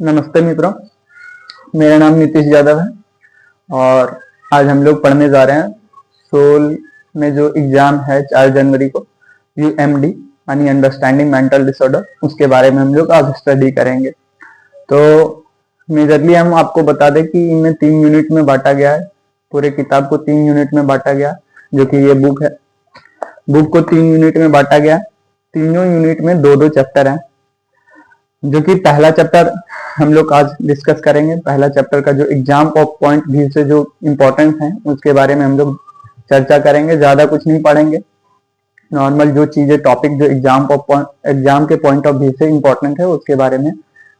नमस्ते मित्रों, मेरा नाम नीतीश यादव है और आज हम लोग पढ़ने जा रहे हैं सोल में जो एग्जाम है 4 जनवरी को UMD यानी अंडरस्टैंडिंग मेंटल डिसऑर्डर, उसके बारे में हम लोग आज स्टडी करेंगे। तो मेजरली हम आपको बता दें कि इनमें 3 यूनिट में बांटा गया है। पूरे किताब को 3 यूनिट में बांटा गया, जो कि ये बुक है। बुक को 3 यूनिट में बांटा गया। तीनों यूनिट में 2-2 चैप्टर हैं, जो कि पहला चैप्टर हम लोग आज डिस्कस करेंगे। पहला चैप्टर का जो एग्जाम ऑफ पॉइंट व्यू से जो इम्पोर्टेंस है उसके बारे में हम लोग चर्चा करेंगे। ज्यादा कुछ नहीं पढ़ेंगे, नॉर्मल जो चीजें टॉपिक जो एग्जाम के पॉइंट ऑफ व्यू से इम्पोर्टेंट है उसके बारे में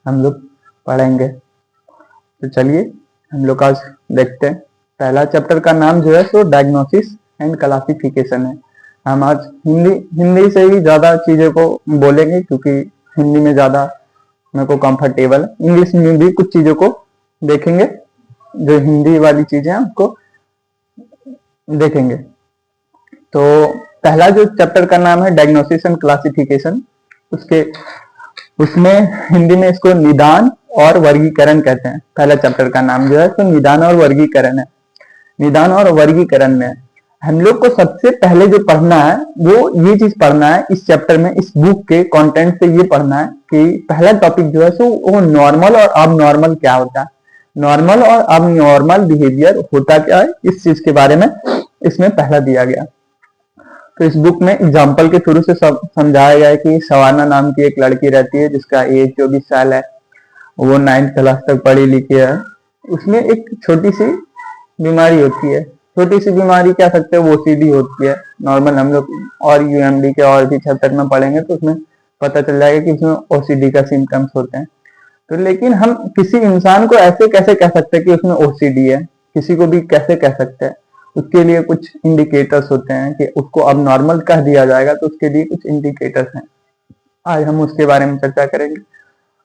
हम लोग पढ़ेंगे। तो चलिए हम लोग आज देखते हैं। पहला चैप्टर का नाम जो है सो डायग्नोसिस एंड क्लासिफिकेशन है। हम आज हिंदी से ही ज्यादा चीजों को बोलेंगे, क्योंकि हिंदी में ज्यादा मेरे को कंफर्टेबल है। इंग्लिश में भी कुछ चीजों को देखेंगे, जो हिंदी वाली चीजें हैं उसको देखेंगे। तो पहला जो चैप्टर का नाम है डायग्नोसिस एंड क्लासिफिकेशन, उसमें हिंदी में इसको निदान और वर्गीकरण कहते हैं। पहला चैप्टर का नाम जो है तो निदान और वर्गीकरण है। निदान और वर्गीकरण में हम लोग को सबसे पहले जो पढ़ना है वो ये चीज पढ़ना है इस चैप्टर में, इस बुक के कंटेंट से ये पढ़ना है कि पहला टॉपिक जो है सो वो नॉर्मल और अब नॉर्मल क्या होता है। नॉर्मल और अब नॉर्मल बिहेवियर होता क्या है, इस चीज के बारे में इसमें पहला दिया गया। तो इस बुक में एग्जाम्पल के थ्रू से समझाया गया है कि सवाना नाम की एक लड़की रहती है जिसका एज 24 साल है। वो 9th क्लास तक पढ़ी लिखी है। उसमें एक छोटी सी बीमारी होती है। छोटी सी बीमारी कह सकते हैं, वो OCD होती है। नॉर्मल हम लोग और UMD के और भी चैप्टर में पढ़ेंगे तो उसमें पता चल जाएगा कि उसमें OCD का सिम्टम्स होते हैं। तो लेकिन हम किसी इंसान को ऐसे कैसे कह सकते हैं कि उसमें OCD है, किसी को भी कैसे कह सकते हैं। उसके लिए कुछ इंडिकेटर्स होते हैं कि उसको अब नॉर्मल कह दिया जाएगा, तो उसके लिए कुछ इंडिकेटर्स हैं। आज हम उसके बारे में चर्चा करेंगे।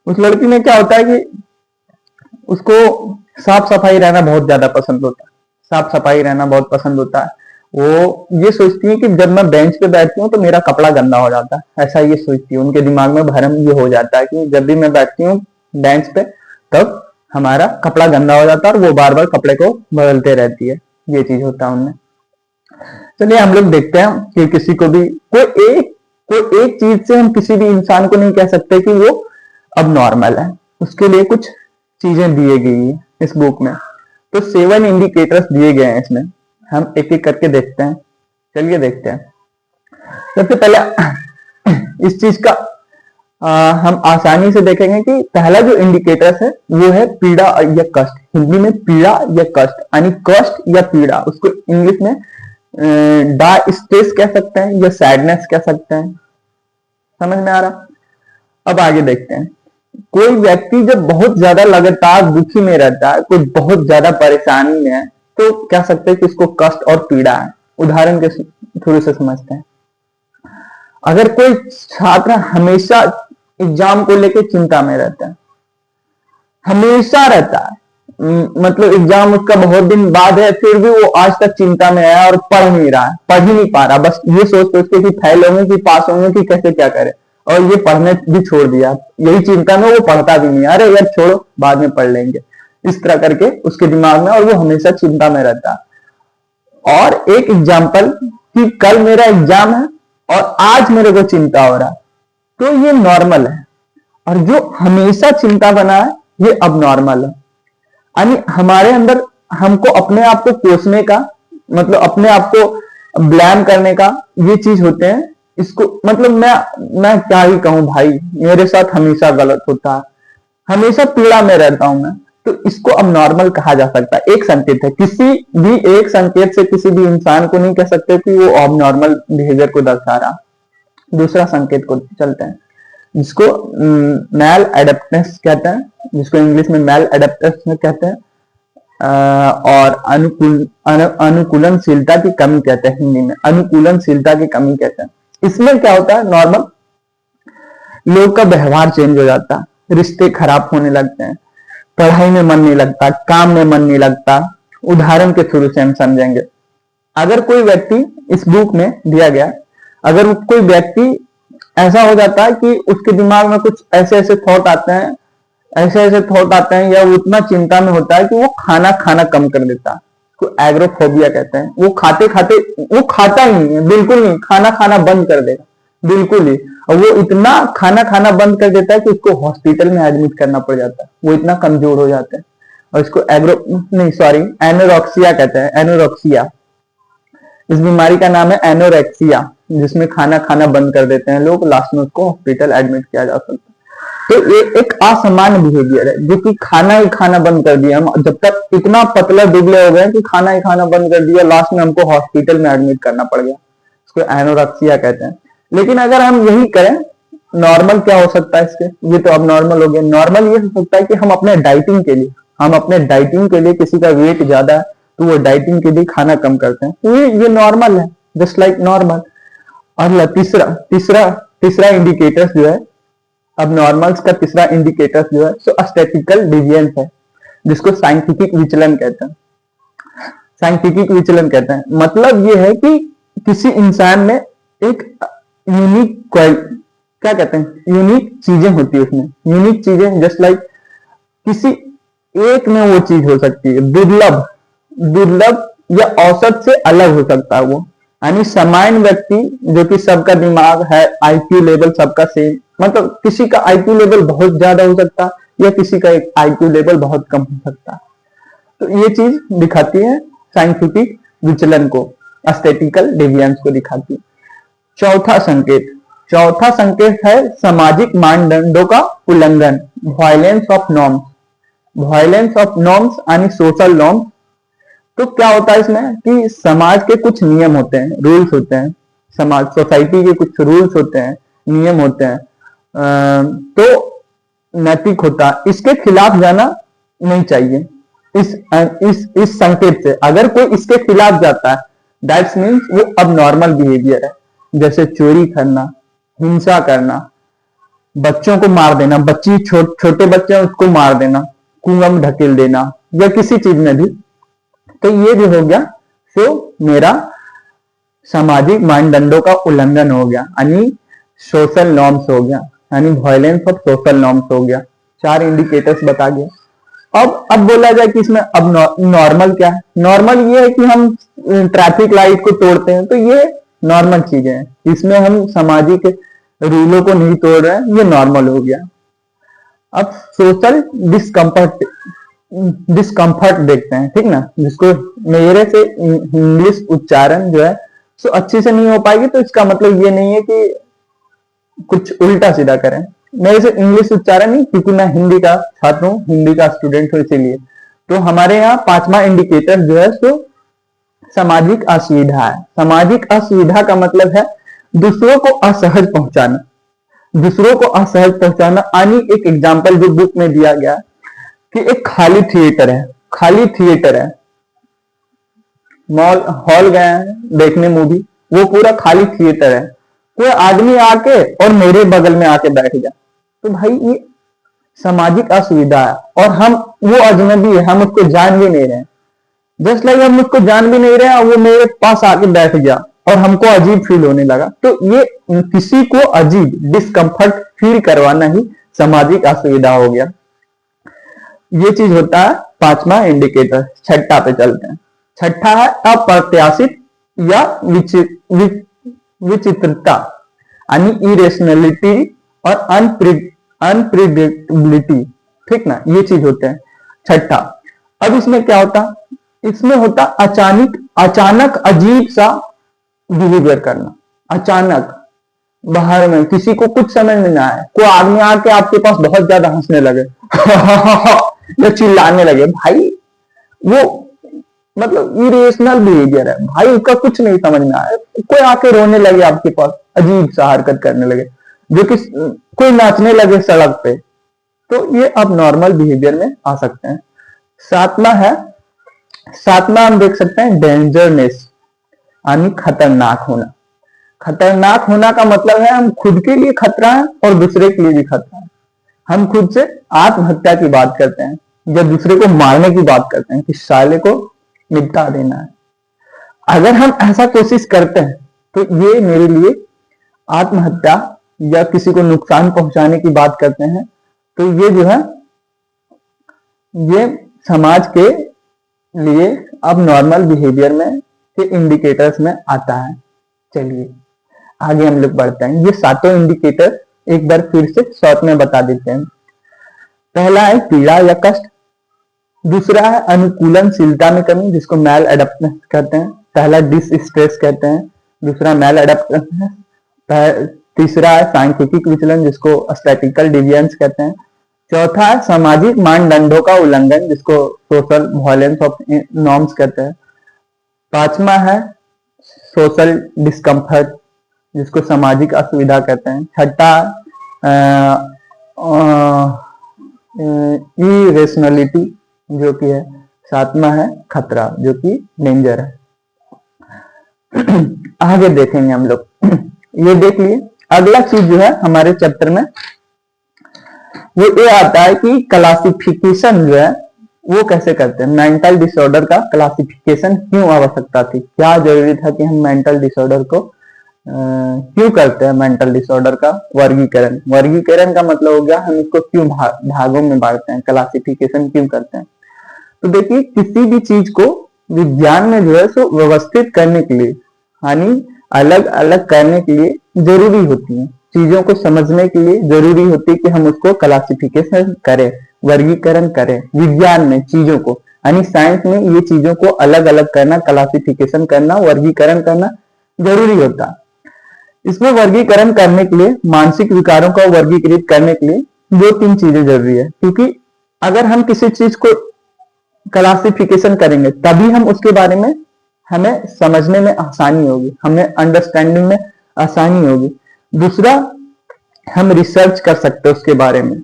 उस लड़की में क्या होता है कि उसको साफ सफाई रहना बहुत ज्यादा पसंद होता है। साफ सफाई रहना बहुत पसंद होता है। वो ये सोचती है कि जब मैं बेंच पे बैठती हूँ तो मेरा कपड़ा गंदा हो जाता है, ऐसा ये सोचती है। उनके दिमाग में भ्रम ये हो जाता है कि जब भी मैं बैठती हूँ बेंच पे तब हमारा कपड़ा गंदा हो जाता है, और वो बार बार कपड़े को बदलते रहती है। ये चीज होता है उनमें। चलिए हम लोग देखते हैं कि किसी को भी कोई एक चीज से हम किसी भी इंसान को नहीं कह सकते कि वो अब नॉर्मल है। उसके लिए कुछ चीजें दी गई है इस बुक में। तो 7 इंडिकेटर्स दिए गए हैं इसमें। हम एक एक करके देखते हैं। चलिए देखते हैं। सबसे पहले इस चीज का हम आसानी से देखेंगे कि पहला जो इंडिकेटर है वो है पीड़ा या कष्ट। हिंदी में पीड़ा या कष्ट, यानी कष्ट या पीड़ा। उसको इंग्लिश में डिस्ट्रेस कह सकते हैं या सैडनेस कह सकते हैं। समझ में आ रहा? अब आगे देखते हैं। कोई व्यक्ति जब बहुत ज्यादा लगातार दुखी में रहता है, कोई बहुत ज्यादा परेशानी में है, तो कह सकते हैं कि उसको कष्ट और पीड़ा है। उदाहरण के थ्रू से समझते हैं। अगर कोई छात्र हमेशा एग्जाम को लेकर चिंता में रहता है, हमेशा रहता है, मतलब एग्जाम उसका बहुत दिन बाद है फिर भी वो आज तक चिंता में है और पढ़ नहीं रहा है, पढ़ ही नहीं पा रहा, बस ये सोच के कि फेल होंगे कि पास होंगे कि कैसे क्या करे, और ये पढ़ने भी छोड़ दिया। यही चिंता में वो पढ़ता भी नहीं, अरे यार छोड़ो बाद में पढ़ लेंगे, इस तरह करके उसके दिमाग में, और वो हमेशा चिंता में रहता है। और एक एग्जाम्पल कि कल मेरा एग्जाम है और आज मेरे को चिंता हो रहा है, तो ये नॉर्मल है। और जो हमेशा चिंता बना है ये अब नॉर्मल है। यानी हमारे अंदर हमको अपने आप को कोसने का, मतलब अपने आप को ब्लेम करने का ये चीज होते हैं। इसको मतलब मैं क्या ही कहूं भाई, मेरे साथ हमेशा गलत होता है, हमेशा पीड़ा में रहता हूं मैं, तो इसको अब नॉर्मल कहा जा सकता है। एक संकेत है, किसी भी एक संकेत से किसी भी इंसान को नहीं कह सकते कि वो अब नॉर्मल बिहेवियर को दर्शा रहा। दूसरा संकेत को चलते हैं, जिसको मैल एडेप्टेंस कहते हैं, जिसको इंग्लिश में मैल एडेप्टेंस कहते हैं, और अनुकूलनशीलता की कमी कहते हैं। हिंदी में अनुकूलनशीलता की कमी कहते हैं। इसमें क्या होता है, नॉर्मल लोग का व्यवहार चेंज हो जाता है, रिश्ते खराब होने लगते हैं, पढ़ाई में मन नहीं लगता, काम में मन नहीं लगता। उदाहरण के थ्रू से हम समझेंगे। अगर कोई व्यक्ति, इस बुक में दिया गया, अगर कोई व्यक्ति ऐसा हो जाता है कि उसके दिमाग में कुछ ऐसे ऐसे थॉट आते हैं ऐसे ऐसे थॉट आते हैं, या वो इतना चिंता में होता है कि वो खाना खाना कम कर देता है। को एग्रोफोबिया कहते हैं। वो खाते खाते वो खाता ही नहीं है, बिल्कुल नहीं, खाना खाना बंद कर देगा, बिल्कुल ही। और वो इतना खाना खाना बंद कर देता है कि उसको हॉस्पिटल में एडमिट करना पड़ जाता है, वो इतना कमजोर हो जाता है। और इसको एनोरॉक्सिया कहते हैं, एनोरॉक्सिया। इस बीमारी का नाम है एनोरेक्सिया, जिसमें खाना खाना बंद कर देते हैं लोग, लास्ट में उसको हॉस्पिटल एडमिट किया जा सकता है। तो ये एक असामान्य बिहेवियर है, जो कि खाना ही खाना बंद कर दिया। हम जब तक इतना पतला दुबले हो गए कि खाना ही खाना बंद कर दिया, लास्ट में हमको हॉस्पिटल में एडमिट करना पड़ गया, इसको एनोरेक्सिया कहते हैं। लेकिन अगर हम यही करें, नॉर्मल क्या हो सकता है इसके, ये तो अब नॉर्मल हो गया। नॉर्मल ये हो सकता है कि हम अपने डाइटिंग के लिए, किसी का वेट ज्यादा है तो वो डाइटिंग के लिए खाना कम करते हैं, तो ये नॉर्मल है, जस्ट लाइक नॉर्मल। और तीसरा तीसरा तीसरा इंडिकेटर जो है, अब नॉर्मल्स का तीसरा इंडिकेटर जो है सो एस्थेटिकल डिविएंस है, जिसको साइंटिफिक विचलन कहते हैं। साइंटिफिक विचलन कहते हैं मतलब ये है कि किसी इंसान में एक यूनिक क्या कहते हैं, यूनिक चीजें होती है उसमें, यूनिक चीजें, जस्ट लाइक किसी एक में वो चीज हो सकती है, दुर्लभ दुर्लभ या औसत से अलग हो सकता है वो। यानी सामान्य व्यक्ति, जो कि सबका दिमाग है, आईक्यू लेवल सबका सेम, मतलब किसी का आईक्यू लेवल बहुत ज्यादा हो सकता है या किसी का एक आईक्यू लेवल बहुत कम हो सकता है। तो ये चीज दिखाती है साइंटिफिक विचलन को, एस्थेटिकल डेविएंस को दिखाती है। चौथा संकेत है सामाजिक मानदंडों का उल्लंघन, violence of norms. Violence of norms यानी सोशल नॉर्म्स। तो क्या होता है इसमें कि समाज के कुछ नियम होते हैं, रूल्स होते हैं, समाज सोसाइटी के कुछ रूल्स होते हैं, नियम होते हैं, तो नैतिक होता है, इसके खिलाफ जाना नहीं चाहिए। इस संकेत से अगर कोई इसके खिलाफ जाता है, दैट्स मीन्स वो अब नॉर्मल बिहेवियर है। जैसे चोरी करना, हिंसा करना, बच्चों को मार देना, छोटे बच्चे हैं उसको मार देना, कुआं में ढकेल देना, या किसी चीज में भी, तो ये जो हो गया सो मेरा सामाजिक मानदंडों का उल्लंघन हो गया, यानी सोशल नॉर्म्स हो गया, यानी वायलेंस ऑफ सोशल नॉर्म्स हो गया। 4 इंडिकेटर्स बता गया। अब बोला जाए कि इसमें अब नॉर्मल क्या है। नॉर्मल ये है कि हम ट्रैफिक लाइट को तोड़ते हैं, तो ये नॉर्मल चीजें हैं, इसमें हम सामाजिक रूलों को नहीं तोड़ रहे हैं, ये नॉर्मल हो गया। अब सोशल डिस्कम्फर्ट देखते हैं, ठीक ना, जिसको मेरे से इंग्लिश उच्चारण जो है सो अच्छे से नहीं हो पाएगी, तो इसका मतलब ये नहीं है कि कुछ उल्टा सीधा करें। मेरे से इंग्लिश उच्चारण नहीं, क्योंकि मैं हिंदी का छात्र हूँ, हिंदी का स्टूडेंट हूँ, इसीलिए। तो हमारे यहाँ 5वां इंडिकेटर जो है सो सामाजिक असुविधा है। सामाजिक असुविधा का मतलब है दूसरों को असहज पहुंचाना, दूसरों को असहज पहुंचाना। यानी एक एग्जाम्पल जो बुक में दिया गया कि एक खाली थिएटर है, मॉल हॉल गए हैं देखने मूवी, वो पूरा खाली थिएटर है, कोई आदमी आके और मेरे बगल में आके बैठ गया, तो भाई ये सामाजिक असुविधा है। और हम, वो अजनबी है, हम उसको जान भी नहीं रहे, जस्ट लाइक हम उसको जान भी नहीं रहे और वो मेरे पास आके बैठ गया और हमको अजीब फील होने लगा, तो ये किसी को अजीब डिस्कम्फर्ट फील करवाना ही सामाजिक असुविधा हो गया। ये चीज होता है 5वां इंडिकेटर। 6ठा पे चलते हैं। 6ठा है अप्रत्याशित या विचित्रता, यानी इरेशनलिटी और अनप्रिडिक्टेबिलिटी, ठीक ना, ये चीज होते हैं 6ठा। अब इसमें क्या होता, इसमें होता अचानक अजीब सा बिहेवियर करना, अचानक बाहर में किसी को कुछ समझ में ना आए, कोई आदमी आके आपके पास बहुत ज्यादा हंसने लगे या चिल्लाने लगे, भाई वो मतलब इरेशनल बिहेवियर है, भाई उसका कुछ नहीं समझ में आया। कोई आके रोने लगे आपके पास, अजीब सा हरकत करने लगे, जो कि कोई नाचने लगे सड़क पे, तो ये अब नॉर्मल बिहेवियर में आ सकते हैं। 7वां हम देख सकते हैं डेंजरनेस, यानी खतरनाक होना। खतरनाक होना का मतलब है हम खुद के लिए खतरा है और दूसरे के लिए भी खतरा है। हम खुद से आत्महत्या की बात करते हैं या दूसरे को मारने की बात करते हैं कि साले को निपटा देना है। अगर हम ऐसा कोशिश करते हैं तो ये मेरे लिए आत्महत्या या किसी को नुकसान पहुंचाने की बात करते हैं, तो ये जो है ये समाज के लिए अब नॉर्मल बिहेवियर में के इंडिकेटर्स में आता है। चलिए आगे हम लोग बढ़ते हैं। ये सातों इंडिकेटर एक बार फिर से शॉर्ट में बता देते हैं। पहला है पीड़ा या कष्ट, दूसरा है अनुकूलनशीलता में कमी जिसको मैल एडप्टेंस कहते हैं, पहला डिसस्ट्रेस कहते हैं, दूसरा मैल एडप्टेंस, तीसरा है सांख्यिकीय विचलन जिसको स्टैटिकल डिविएंस कहते हैं, चौथा है सामाजिक मानदंडों का उल्लंघन जिसको सोशल वायलेंस ऑफ नॉर्म्स कहते हैं, पांचवा है सोशल डिस्कम्फर्ट जिसको सामाजिक असुविधा कहते हैं, छठा इरेशनलिटी जो कि है, सातवां है खतरा जो कि डेंजर है। आगे देखेंगे हम लोग। ये देख लिए। अगला चीज जो है हमारे चैप्टर में वो ये आता है कि क्लासिफिकेशन जो है वो कैसे करते हैं। मेंटल डिसऑर्डर का क्लासिफिकेशन क्यों आवश्यकता थी, क्या जरूरी था कि हम मेंटल डिसऑर्डर को क्यों करते हैं। मेंटल डिसऑर्डर का वर्गीकरण, वर्गीकरण का मतलब हो गया हम इसको क्यों भागों में बांटते हैं, क्लासिफिकेशन क्यों करते हैं। तो देखिए किसी भी चीज को विज्ञान में जो है सो व्यवस्थित करने के लिए यानी अलग अलग करने के लिए जरूरी होती है, चीजों को समझने के लिए जरूरी होती है कि हम उसको क्लासिफिकेशन करें, वर्गीकरण करें। विज्ञान में चीजों को यानी साइंस में ये चीजों को अलग अलग करना, क्लासिफिकेशन करना, वर्गीकरण करना जरूरी होता है। इसमें वर्गीकरण करने के लिए, मानसिक विकारों को वर्गीकृत करने के लिए दो तीन चीजें जरूरी है, क्योंकि अगर हम किसी चीज को क्लासिफिकेशन करेंगे तभी हम उसके बारे में हमें समझने में आसानी होगी, हमें अंडरस्टैंडिंग में आसानी होगी। दूसरा, हम रिसर्च कर सकते हैं उसके बारे में,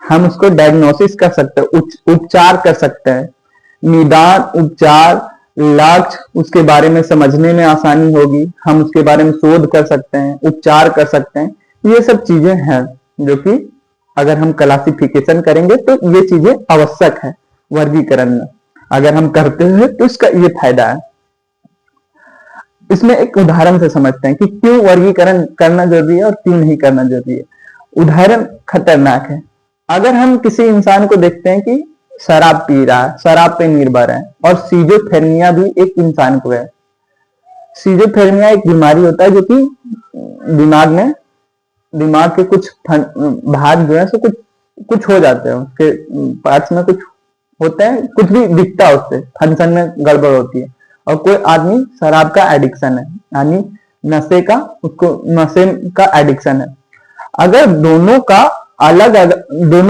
हम उसको डायग्नोसिस कर सकते हैं, उपचार कर सकते हैं, निदान, उपचार, लक्ष्य उसके बारे में समझने में आसानी होगी, हम उसके बारे में शोध कर सकते हैं, उपचार कर सकते हैं। ये सब चीजें हैं जो कि अगर हम क्लासिफिकेशन करेंगे तो ये चीजें आवश्यक है वर्गीकरण में। अगर हम करते हैं तो इसका ये फायदा है। इसमें एक उदाहरण से समझते हैं कि क्यों वर्गीकरण करना जरूरी है और क्यों नहीं करना जरूरी है। उदाहरण खतरनाक है। अगर हम किसी इंसान को देखते हैं कि शराब पी रहा है, शराब पे निर्भर है, और सीजोफ्रेनिया भी एक इंसान को है। सीजोफ्रेनिया एक बीमारी होता है जो कि दिमाग के कुछ भाग जो है सो कुछ हो जाते हैं, उसके पार्ट्स में कुछ होते हैं, कुछ भी दिखता है, उससे फंक्शन में गड़बड़ होती है। और कोई आदमी शराब का एडिक्शन है यानी नशे का एडिक्शन है। अगर दोनों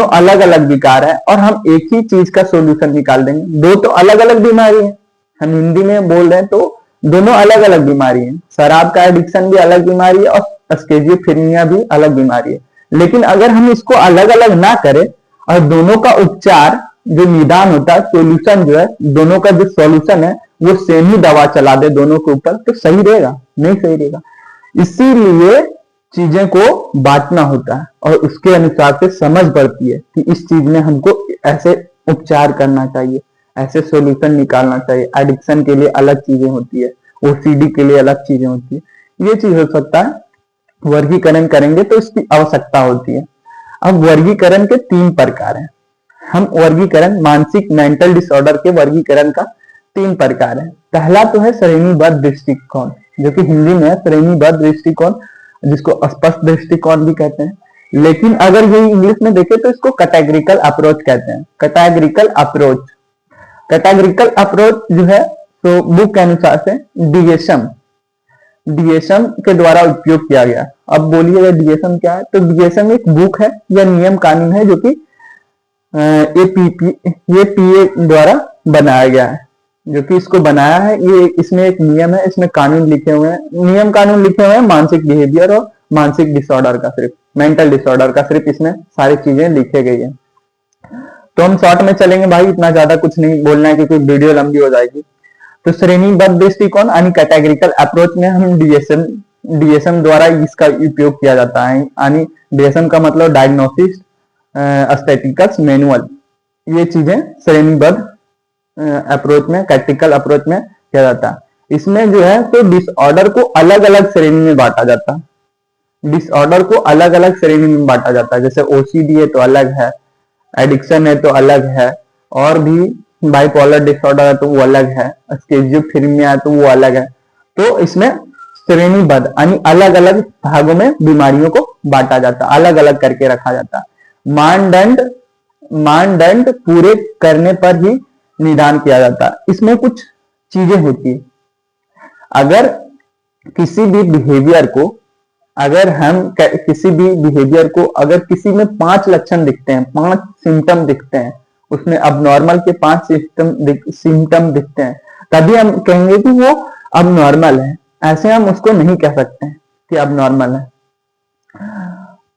अलग अलग विकार है और हम एक ही चीज का सॉल्यूशन निकाल देंगे, दो तो अलग अलग बीमारी है, हम हिंदी में बोल रहे हैं तो दोनों अलग अलग बीमारी है। शराब का एडिक्शन भी अलग बीमारी है और स्किज़ोफ्रेनिया भी अलग बीमारी है। लेकिन अगर हम इसको अलग अलग ना करें और दोनों का उपचार जो निदान होता है, सॉल्यूशन जो है, दोनों का जो सॉल्यूशन है वो सेम ही दवा चला दे दोनों के ऊपर, तो सही रहेगा? नहीं सही रहेगा। इसीलिए चीजें को बांटना होता है और उसके अनुसार से समझ पड़ती है कि इस चीज में हमको ऐसे उपचार करना चाहिए, ऐसे सॉल्यूशन निकालना चाहिए। एडिक्शन के लिए अलग चीजें होती है, ओसीडी के लिए अलग चीजें होती है। ये चीज हो सकता है वर्गीकरण करेंगे तो इसकी आवश्यकता होती है। अब वर्गीकरण के तीन प्रकार हैं। हम वर्गीकरण मानसिक मेंटल डिसऑर्डर के वर्गीकरण का तीन प्रकार है। पहला तो है श्रेणीबद्ध दृष्टिकोण, जो कि हिंदी में है श्रेणीबद्ध दृष्टिकोण, जिसको स्पष्ट दृष्टिकोण भी कहते हैं। लेकिन अगर ये इंग्लिश में देखें तो इसको कैटेगरिकल अप्रोच कहते हैं। कैटेगरिकल अप्रोच जो है तो बुक के अनुसार से डीएसएम के द्वारा उपयोग किया गया। अब बोलिएगा डीएसएम क्या है? तो डीएसएम एक बुक है या नियम कानून है जो कि एपीए द्वारा बनाया गया है, जो कि इसको बनाया है। ये इसमें एक नियम है, इसमें कानून लिखे हुए हैं, नियम कानून लिखे हुए हैं मानसिक बिहेवियर और मानसिक डिसऑर्डर का, सिर्फ मेंटल डिसऑर्डर का सिर्फ इसमें सारी चीजें लिखे गई है। तो हम शॉर्ट में चलेंगे भाई, इतना ज्यादा कुछ नहीं बोलना है क्योंकि वीडियो लंबी हो जाएगी। तो श्रेणीबद्ध दृष्टिकोण यानी कैटेगरिकल अप्रोच में हम डीएसएम द्वारा इसका उपयोग किया जाता है। यानी डीएसएम का मतलब डायग्नोसिस, स्टैटिस्टिक्स मैनुअल, ये चीजें श्रेणीबद्ध अप्रोच में, कैटेगरिकल अप्रोच में किया जाता है। इसमें जो है तो डिसऑर्डर को अलग अलग श्रेणी में बांटा जाता है। डिसऑर्डर को अलग अलग श्रेणी में बांटा जाता है। जैसे ओसीडी है तो अलग है, एडिक्शन है तो अलग है, और भी बाइपोलर डिसऑर्डर है तो वो अलग है, स्किज़ोफ्रेनिया है तो वो अलग है। तो इसमें श्रेणीबद्ध यानी अलग अलग भागों में बीमारियों को बांटा जाता है, अलग अलग करके रखा जाता है। मानदंड मानदंड पूरे करने पर ही निदान किया जाता है। इसमें कुछ चीजें होती है। अगर किसी भी बिहेवियर को अगर हम किसी भी बिहेवियर को अगर किसी में 5 लक्षण दिखते हैं, 5 सिम्टम दिखते हैं, उसमें अब के 5 सिम्टम दिखते हैं, तभी हम कहेंगे कि वो अब नॉर्मल है। ऐसे हम उसको नहीं कह सकते हैं कि अब नॉर्मल है।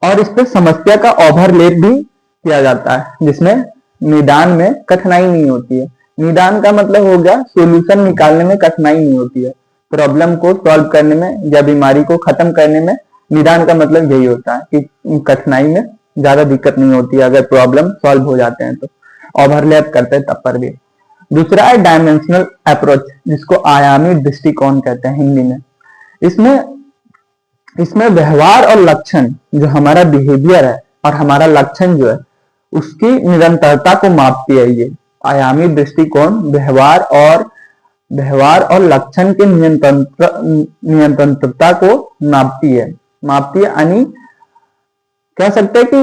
और इस पे समस्या का ओवरलेप भी किया जाता है, जिसमें निदान में कठिनाई नहीं होती है। निदान का मतलब हो गया सॉल्यूशन निकालने में कठिनाई नहीं होती है, प्रॉब्लम को सॉल्व करने में या बीमारी को खत्म करने में निदान का मतलब यही होता है कि कठिनाई में ज्यादा दिक्कत नहीं होती है अगर प्रॉब्लम सॉल्व हो जाते हैं तो। ओवरलैप करते हैं तब पर भी। दूसरा है डायमेंशनल अप्रोच, जिसको आयामी दृष्टिकोण कहते हैं हिंदी में। इसमें व्यवहार और लक्षण, जो हमारा बिहेवियर है और हमारा लक्षण जो है उसकी निरंतरता को मापती है। ये आयामी दृष्टिकोण व्यवहार और लक्षण के निरंतरता को मापती है यानी कह सकते हैं कि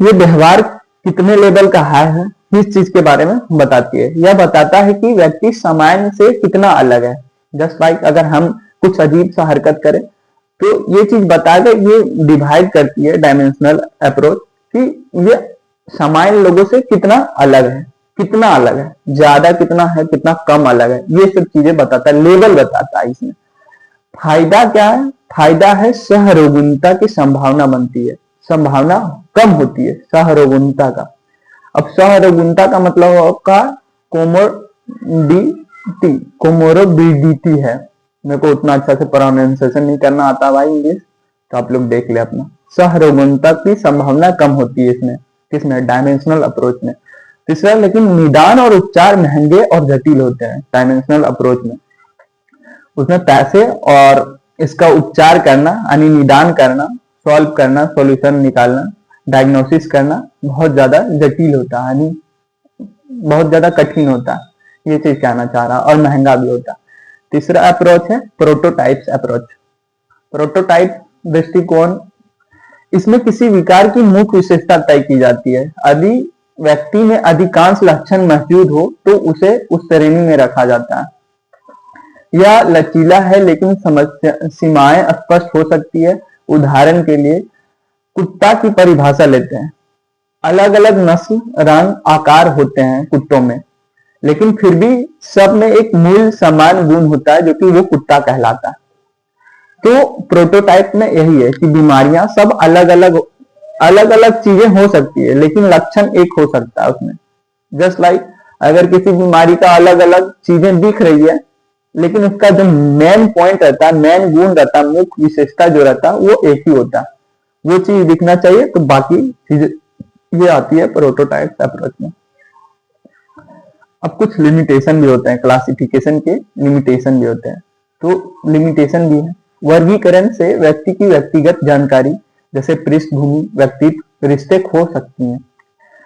ये व्यवहार कितने लेवल का है इस चीज के बारे में बताती है। यह बताता है कि व्यक्ति सामान्य से कितना अलग है। जस्ट लाइक अगर हम कुछ अजीब सा हरकत करें तो ये चीज बताएगा, ये डिवाइड करती है डायमेंशनल अप्रोच कि ये सामान्य लोगों से कितना अलग है, ज्यादा कितना है, कितना कम अलग है, ये सब चीजें बताता है, लेवल बताता है। इसमें फायदा क्या है? फायदा है सहरोगुणता की संभावना बनती है, संभावना कम होती है सहरोगुणता का। अब सहरोगुणता का मतलब होगा कोमोरोबिडिटी है। मेरे को उतना अच्छा से प्रोनाउंसिएशन नहीं करना आता भाई इंग्लिश, तो आप लोग देख ले अपना। सहरोगुणता की संभावना कम होती है इसमें, किसमें? डायमेंशनल अप्रोच में। तीसरा, लेकिन निदान और उपचार महंगे और जटिल होते हैं डायमेंशनल अप्रोच में। उसमें पैसे और इसका उपचार करना यानी निदान करना, सॉल्व करना, सॉल्यूशन निकालना, डायग्नोसिस करना बहुत ज्यादा जटिल होता है, यानी बहुत ज्यादा कठिन होता है। ये चीज कहना चाह रहा, और महंगा भी होता है। तीसरा अप्रोच है प्रोटोटाइप्स अप्रोच। प्रोटोटाइप दृष्टिकोण, इसमें किसी विकार की मुख्य विशेषता तय की जाती है। यदि व्यक्ति में अधिकांश लक्षण मौजूद हो तो उसे उस श्रेणी में रखा जाता है। यह लचीला है लेकिन सीमाएं स्पष्ट हो सकती है। उदाहरण के लिए कुत्ता की परिभाषा लेते हैं। अलग अलग नस्ल, रंग, आकार होते हैं कुत्तों में, लेकिन फिर भी सब में एक मूल समान गुण होता है जो कि वो कुत्ता कहलाता है। तो प्रोटोटाइप में यही है कि बीमारियां सब अलग अलग चीजें हो सकती है, लेकिन लक्षण एक हो सकता है उसमें। जस्ट लाइक अगर किसी बीमारी का अलग अलग चीजें दिख रही है, लेकिन उसका जो मेन पॉइंट रहता है, मेन गुण रहता है, मुख्य विशेषता जो रहता है वो एक ही होता है। वो चीज दिखना चाहिए, तो बाकी चीजें ये आती है प्रोटोटाइप अप्रोच में। अब कुछ लिमिटेशन भी होते हैं, क्लासिफिकेशन के लिमिटेशन भी होते हैं। तो लिमिटेशन भी है। वर्गीकरण से व्यक्ति की व्यक्तिगत जानकारी जैसे पृष्ठभूमि, व्यक्तित्व, रिश्ते खो सकती हैं।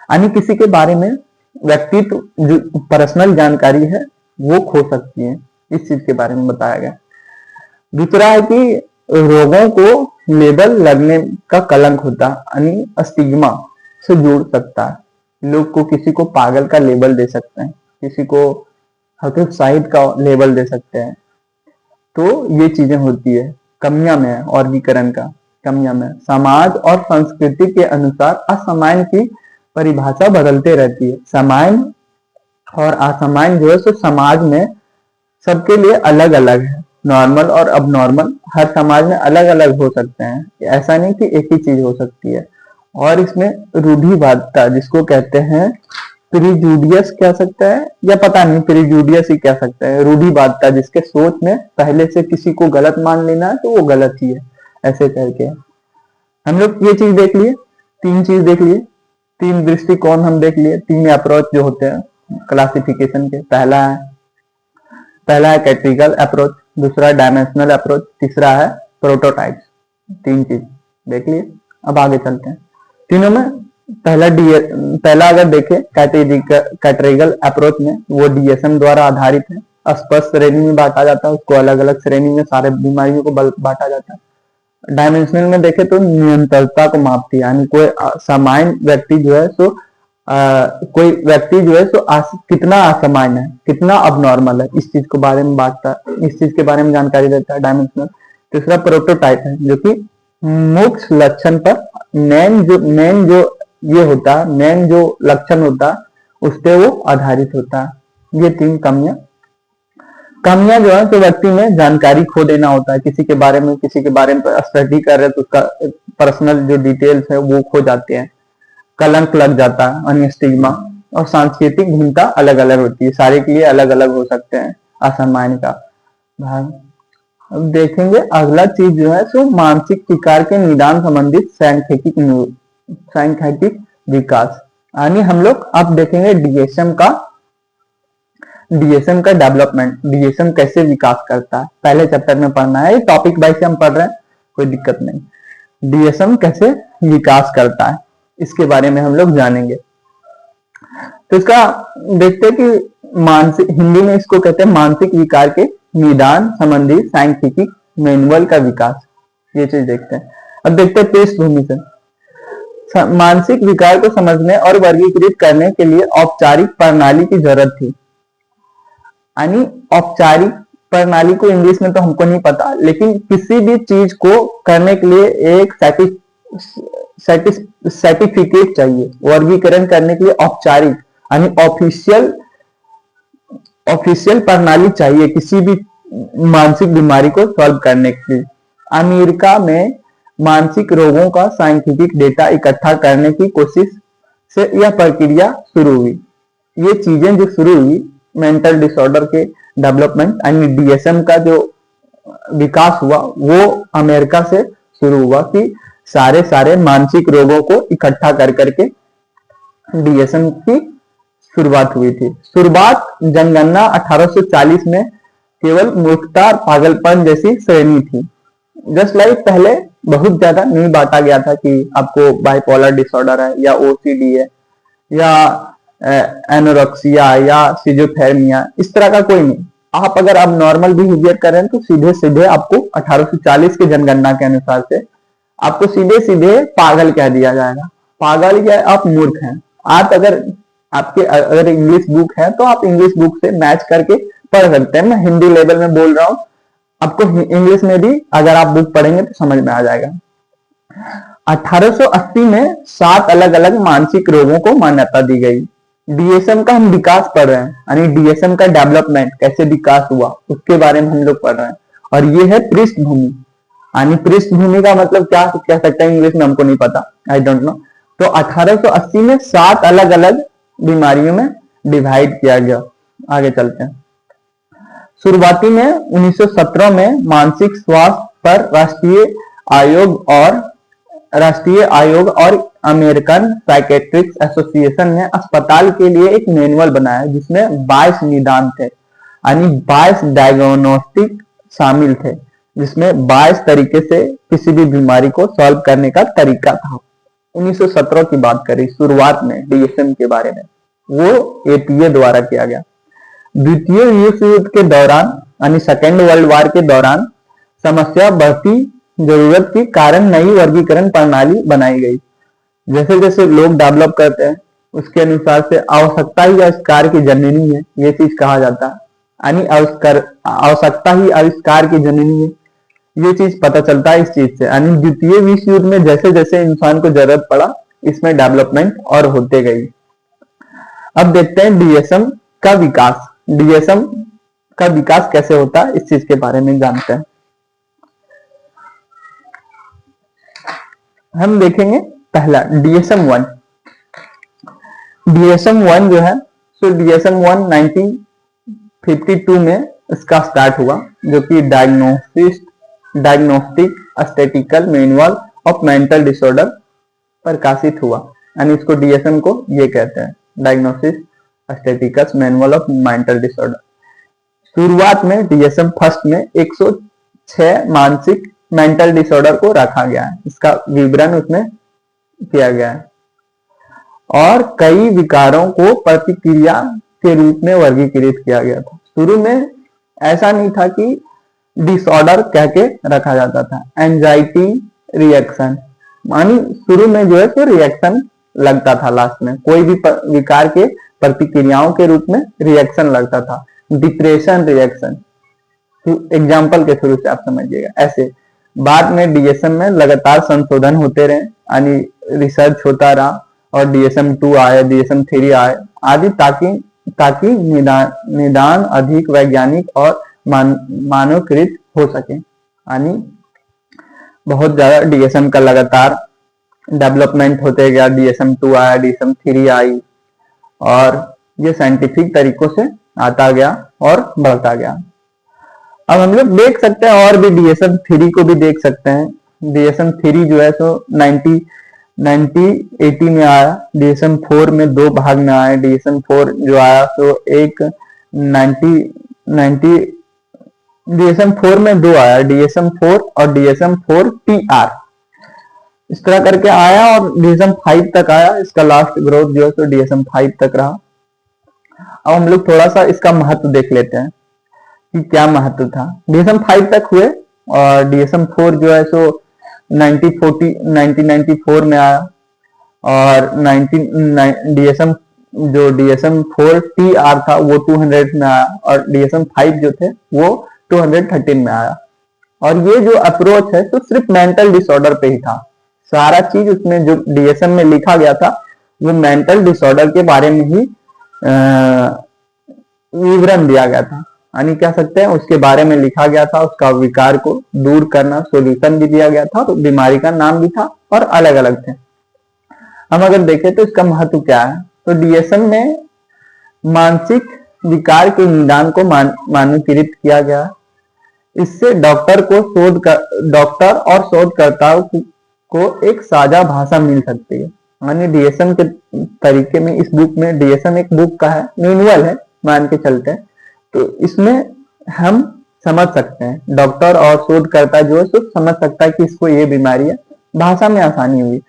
यानी किसी के बारे में व्यक्तित्व जो पर्सनल जानकारी है वो खो सकती है। इस चीज के बारे में बताया गया। दूसरा है कि रोगों को लेबल लगने का कलंक होता है, यानी स्टिग्मा से जुड़ सकता है। लोग को किसी को पागल का लेबल दे सकते हैं, किसी को हतोत्साहित का लेबल दे सकते हैं। तो ये चीजें होती है, कमियां में है वर्गीकरण का, कमियां में। समाज और संस्कृति के अनुसार असामान्य की परिभाषा बदलते रहती है। सामान्य और असामान्य जो है सो समाज में सबके लिए अलग अलग है। नॉर्मल और अब नॉर्मल हर समाज में अलग अलग हो सकते हैं, ऐसा नहीं कि एक ही चीज हो सकती है। और इसमें रूढ़िवादिता, जिसको कहते हैं प्रिजुडियस कह सकता है, या पता नहीं प्रिजुडियस ही कह सकते हैं। रूढ़िवादिता, जिसके सोच में पहले से किसी को गलत मान लेना है तो वो गलत ही है, ऐसे करके। हम लोग ये चीज देख लिए, 3 चीज देख लिए, 3 दृष्टिकोण हम देख लिए, 3 अप्रोच जो होते हैं क्लासिफिकेशन के। पहला है कैटेगरिकल अप्रोच, दूसरा डायमेंशनल अप्रोच, तीसरा है प्रोटोटाइप्स। 3 चीज देख लिए। अब आगे चलते हैं। तीनों में पहला अगर देखें कैटेगरिकल अप्रोच में, वो डीएसएम द्वारा आधारित है। स्पष्ट श्रेणी में बांटा जाता है, उसको अलग अलग श्रेणी में सारे बीमारियों को बांटा जाता है। डायमेंशनल में देखें तो निरंतरता को मापती है, यानी कोई सामान्य व्यक्ति जो है सो कोई व्यक्ति जो है सो कितना असामान्य है, कितना अबनॉर्मल है, इस चीज के बारे में बांटता है, इस चीज के बारे में जानकारी देता है डायमेंशनल। तीसरा प्रोटोटाइप है, जो कि मुख्य लक्षण पर मेन जो ये होता है, मेन जो लक्षण होता है उस पे वो आधारित होता है। ये 3 कमियां जो है तो व्यक्ति में जानकारी खो देना होता है, किसी के बारे में स्टडी कर रहे तो उसका पर्सनल जो डिटेल्स है वो खो जाते हैं, कलंक लग जाता है, अन्य स्टिग्मा, और सांस्कृतिक भिन्नता अलग अलग होती है, सारे के लिए अलग अलग हो सकते हैं असामान्य का भाग। अब देखेंगे अगला चीज जो है सो मानसिक विकार के निदान संबंधित सांख्यिकी विकास, यानी हम लोग अब देखेंगे डीएसएम का डेवलपमेंट, डीएसएम कैसे विकास करता है, पहले चैप्टर में पढ़ना है, टॉपिक वाइज से हम पढ़ रहे हैं, कोई दिक्कत नहीं। डीएसएम कैसे विकास करता है इसके बारे में हम लोग जानेंगे। तो इसका देखते हैं कि मानसिक, हिंदी में इसको कहते हैं मानसिक विकार के निदान संबंधी सांख्यिकी मैनुअल का विकास, ये चीज देखते हैं। अब देखते हैं पृष्ठभूमि से। मानसिक विकार को समझने और वर्गीकृत करने के लिए औपचारिक प्रणाली की जरूरत थी, यानी औपचारिक प्रणाली को इंग्लिश में तो हमको नहीं पता, लेकिन किसी भी चीज को करने के लिए एक सर्टिफिकेट चाहिए, वर्गीकरण करने के लिए औपचारिक यानी ऑफिशियल प्रणाली चाहिए किसी भी मानसिक बीमारी को सॉल्व करने के लिए। अमेरिका में मानसिक रोगों का सांख्यिकीय डेटा इकट्ठा करने की कोशिश से यह प्रक्रिया शुरू हुई। ये चीजें जो शुरू हुई, मेंटल डिसऑर्डर के डेवलपमेंट यानी डीएसएम का जो विकास हुआ वो अमेरिका से शुरू हुआ, कि सारे मानसिक रोगों को इकट्ठा कर करके डीएसएम की शुरुआत हुई थी। शुरुआत जनगणना 1840 में केवल मूर्खता, पागलपन जैसी श्रेणी थी। जस्ट लाइक पहले बहुत ज्यादा नहीं बांटा गया था कि आपको बाइपोलर डिसऑर्डर है या ओसीडी है या एनोरेक्सिया या सिजोफ्रेनिया, इस तरह का कोई नहीं। आप अगर आप नॉर्मल बिहेवियर कर रहे हैं तो सीधे सीधे आपको 1840 के जनगणना के अनुसार से आपको सीधे सीधे पागल कह दिया जाएगा, पागल या आप मूर्ख हैं। आप अगर इंग्लिश बुक है तो आप इंग्लिश बुक से मैच करके पढ़ सकते हैं। मैं हिंदी लेवल में बोल रहा हूँ, आपको इंग्लिश में भी अगर आप बुक पढ़ेंगे तो समझ में आ जाएगा। 1880 में 7 अलग अलग मानसिक रोगों को मान्यता दी गई। डीएसएम का हम विकास पढ़ रहे हैं, यानी डीएसएम का डेवलपमेंट कैसे विकास हुआ उसके बारे में हम लोग पढ़ रहे हैं। और ये है पृष्ठभूमि, यानी पृष्ठभूमि का मतलब क्या कह सकते हैं इंग्लिश में, हमको नहीं पता, आई डोंट नो। तो 1880 में 7 अलग अलग बीमारियों में डिवाइड किया गया। आगे चलते हैं। शुरुआती में 1917 में मानसिक स्वास्थ्य पर राष्ट्रीय आयोग और अमेरिकन साइकेट्रिक एसोसिएशन ने अस्पताल के लिए एक मैनुअल बनाया जिसमें 22 निदान थे, यानी 22 डायग्नोस्टिक शामिल थे, जिसमें 22 तरीके से किसी भी बीमारी को सॉल्व करने का तरीका था। 1917 की बात करें शुरुआत में डीएसएम के बारे में, वो एपीए द्वारा किया गया। द्वितीय विश्व युद्ध के दौरान यानी सेकेंड वर्ल्ड वॉर के दौरान समस्या बढ़ती जरूरत के कारण नई वर्गीकरण प्रणाली बनाई गई। जैसे जैसे लोग डेवलप करते हैं उसके अनुसार से आवश्यकता ही आविष्कार की जननी है, ये चीज कहा जाता है, यानी आवश्यकता ही आविष्कार की जननी है, ये चीज पता चलता है इस चीज से। यानी द्वितीय विश्व युद्ध में जैसे जैसे इंसान को जरूरत पड़ा इसमें डेवलपमेंट और होते गई। अब देखते हैं डीएसएम का विकास। डीएसएम का विकास कैसे होता है इस चीज के बारे में जानते हैं। हम देखेंगे पहला DSM-1। DSM-1 जो है सो DSM-1 1952 में इसका स्टार्ट हुआ, जो कि diagnostic statistical manual of mental disorder प्रकाशित हुआ, यानी इसको DSM को ये कहते हैं, diagnostic statistical manual of mental disorder. शुरुआत में DSM फर्स्ट में 106 मानसिक मेंटल डिसऑर्डर को रखा गया है, इसका विवरण उसमें किया गया है। और कई विकारों को प्रतिक्रिया के रूप में वर्गीकृत किया गया था। शुरू में ऐसा नहीं था कि डिसऑर्डर कह के रखा जाता था। एंजाइटी रिएक्शन, मानी शुरू में जो है तो रिएक्शन लगता था, लास्ट में कोई भी विकार के प्रतिक्रियाओं के रूप में रिएक्शन लगता था। डिप्रेशन रिएक्शन, एग्जाम्पल के थ्रू से आप समझिएगा। ऐसे बाद में डीएसएम में लगातार संशोधन होते रहे, यानी रिसर्च होता रहा और डीएसएम 2 आए, डीएसएम 3 आए आदि, ताकि निदान अधिक वैज्ञानिक और मानकीकृत हो सके। यानी बहुत ज्यादा डीएसएम का लगातार डेवलपमेंट होते गया। डीएसएम 2 आया, डीएसएम 3 आई और ये साइंटिफिक तरीकों से आता गया और बढ़ता गया। अब हम लोग देख सकते हैं और भी डीएसएम 3 को भी देख सकते हैं। डीएसएम 3 जो है तो 1980 में आया। डीएसएम 4 में 2 भाग में आया। डीएसएम 4 जो आया तो एक 90 डीएसएम 4 में 2 आया, डीएसएम 4 और डीएसएम 4 टीआर, इस तरह करके आया और डीएसएम 5 तक आया। इसका लास्ट ग्रोथ जो है तो डीएसएम 5 तक रहा। अब हम लोग थोड़ा सा इसका महत्व देख लेते हैं कि क्या महत्व था। डीएसएम 5 तक हुए और डीएसएम 4 जो है सो 1994 में आया और डीएसएम 4 टीआर था वो 200 में आया और डीएसएम 5 जो थे वो 213 में आया। और ये जो अप्रोच है तो सिर्फ मेंटल डिसऑर्डर पे ही था। सारा चीज उसमें जो डीएसएम में लिखा गया था वो मेंटल डिसऑर्डर के बारे में ही विवरण दिया गया था, यानी कह सकते हैं उसके बारे में लिखा गया था। उसका विकार को दूर करना सोल्यूशन भी दिया गया था, तो बीमारी का नाम भी था और अलग अलग थे। हम अगर देखें तो इसका महत्व क्या है, तो डीएसएम में मानसिक विकार के निदान को मानकीकृत किया गया। इससे डॉक्टर और शोधकर्ताओं को एक साझा भाषा मिल सकती है। यानी डीएसएम के तरीके में, इस बुक में, डीएसएम एक बुक का है, मैनुअल है मान के चलते हैं, तो इसमें हम समझ सकते हैं, डॉक्टर और शोधकर्ता जो है तो समझ सकता है कि इसको ये बीमारी है, भाषा में आसानी हुई।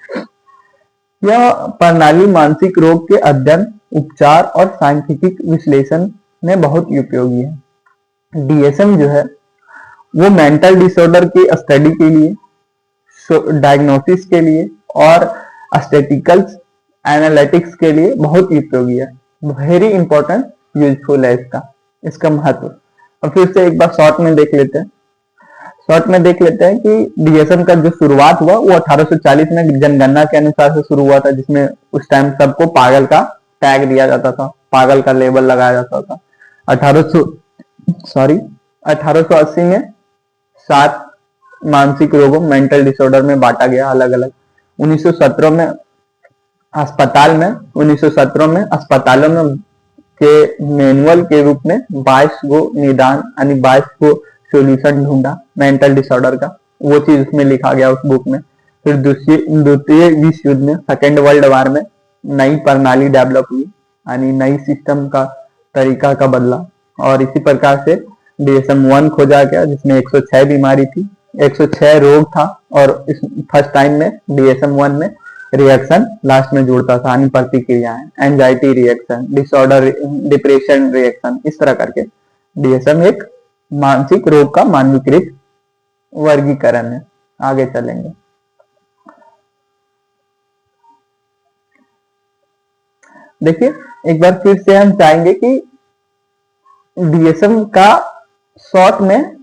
यह प्रणाली मानसिक रोग के अध्ययन, उपचार और साइंटिफिक विश्लेषण में बहुत उपयोगी है। डीएसएम जो है वो मेंटल डिसऑर्डर की स्टडी के लिए, डायग्नोसिस के लिए और स्टैटिस्टिकल एनालिटिक्स के लिए बहुत उपयोगी है। वेरी इंपॉर्टेंट, यूजफुल है इसका महत्व। और फिर से एक बार शॉर्ट में देख लेते हैं कि डीएसएम का जो शुरुआत हुआ वो 1840 में जनगणना के अनुसार से शुरू हुआ था, जिसमें उस टाइम सबको पागल का टैग दिया जाता था, पागल का लेबल लगाया जाता था। 1880 में 7 मानसिक रोगों, मेंटल डिसऑर्डर में बांटा गया अलग अलग। 1917 में अस्पतालों में के मैनुअल के रूप में 22 गो निदान यानी 22 गो सॉल्यूशन ढूंढा मेंटल डिसऑर्डर का, वो चीज उसमें लिखा गया उस बुक में। फिर द्वितीय विश्व युद्ध में, सेकेंड वर्ल्ड वार में नई प्रणाली डेवलप हुई, यानी नई सिस्टम का तरीका का बदला और इसी प्रकार से डीएसएम 1 खोजा गया जिसमें 106 बीमारी थी, 106 रोग था और इस फर्स्ट टाइम में डीएसएम 1 में रिएक्शन लास्ट में जुड़ता था, यानी प्रतिक्रियाएं, anxiety reaction, disorder, depression reaction, इस तरह करके डीएसएम एक मानसिक रोग का मानकीकृत वर्गीकरण है। आगे चलेंगे। देखिए एक बार फिर से हम चाहेंगे कि डीएसएम का शॉर्ट में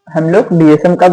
हम लोग डीएसएम का